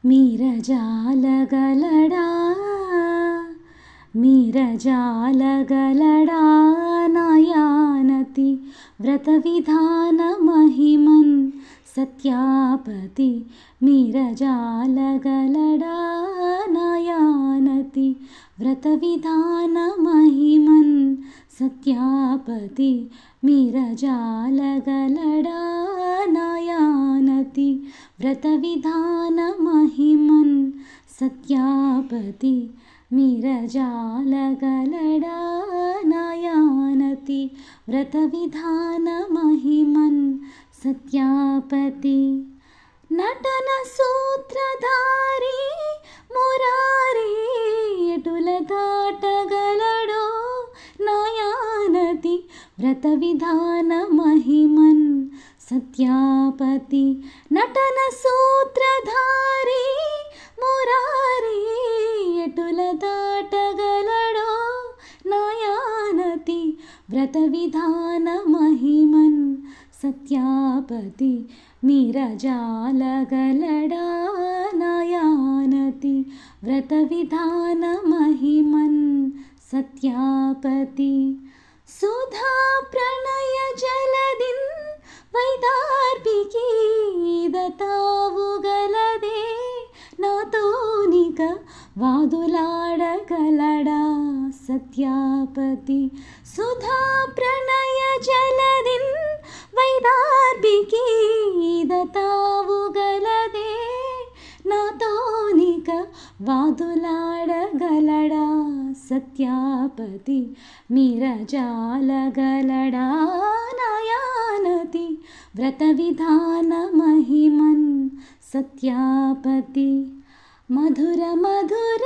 మీరజాలగలడా మీరజాలగలడా నాయానతి వ్రత విధాన మహిమన్ సత్యాపతి మీరజాలగలడా నాయానతి వ్రత విధాన మహిమన్ సత్యాపతి మీరజాలగలడా నాయానతి వ్రత విధాన మహిమన్ సత్యాపతి మీరజాలగలడా నాయానతి వ్రత విధాన మహిమన్ సత్యాపతి నటన సూత్రధారి మురారి ఎటుల దాటగలడో నాయానతి వ్రత విధాన మహిమన్ సత్యాపతి నటన సూత్రధారి మురారి ఎటుల దాటగలడో నాయానతి వ్రత విధాన మహిమన్ సత్యాపతి మీరజాలగలడా నాయానతి వ్రత విధాన మహిమన్ సత్యాపతి సుధా ప్రణయ జలదిన్ వైదార్భికి దతావుగలదే నాతోనిక వాదులాడగలడా సత్యాపతి సుధా ప్రణయ జలదిన్ వైదార్భికి దతావుగలదే నాతోనిక వాదులాడగలడా సత్యాపతి మీరజాలగలడా నాయానతి వ్రత విధాన మహిమన్ సత్యాపతి మధుర మధుర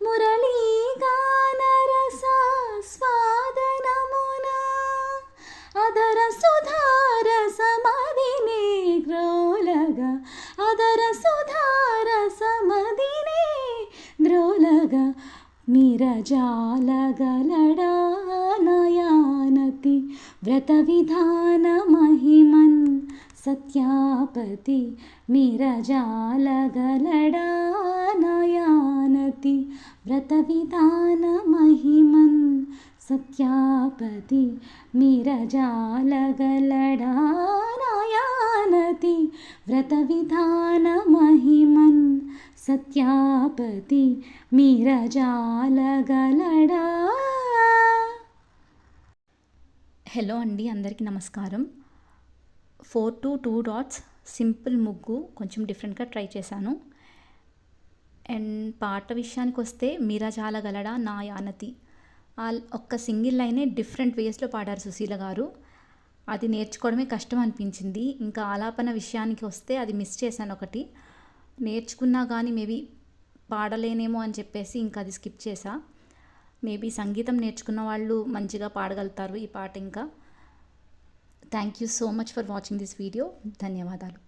మురళీగాన రస స్వాదనమున అదర సుధార సమదినే గ్రోలగా అదర సుధార సమదినే గ్రోలగా మీరజాలగలడా నాయానతి వ్రత విధాన మహిమన్ సత్యాపతి మీరజాలగలడా నాయానతి వ్రత విధాన మహిమన్ సత్యాపతి మీరజాలగలడా నాయానతి వ్రత విధాన మహిమన్ సత్యాపతి మీరజాలగలడా. హలో అండి, అందరికీ నమస్కారం. 4 to 2 డాట్స్ సింపుల్ ముగ్గు కొంచెం డిఫరెంట్గా ట్రై చేశాను. అండ్ పాట విషయానికి వస్తే మీరజాలగలడా నాయానతి ఒక్క సింగిల్ లైనే డిఫరెంట్ వేస్లో పాడారు సుశీల గారు. అది నేర్చుకోవడమే కష్టం అనిపించింది. ఇంకా ఆలాపన విషయానికి వస్తే అది మిస్ చేశాను. ఒకటి నేర్చుకున్నా కానీ మేబీ పాడలేనేమో అని చెప్పేసి ఇంకా అది స్కిప్ చేశా. మేబీ సంగీతం నేర్చుకున్న వాళ్ళు మంచిగా పాడగలుగుతారు ఈ పాట. ఇంకా thank you so much for watching this video. ధన్యవాదాలు.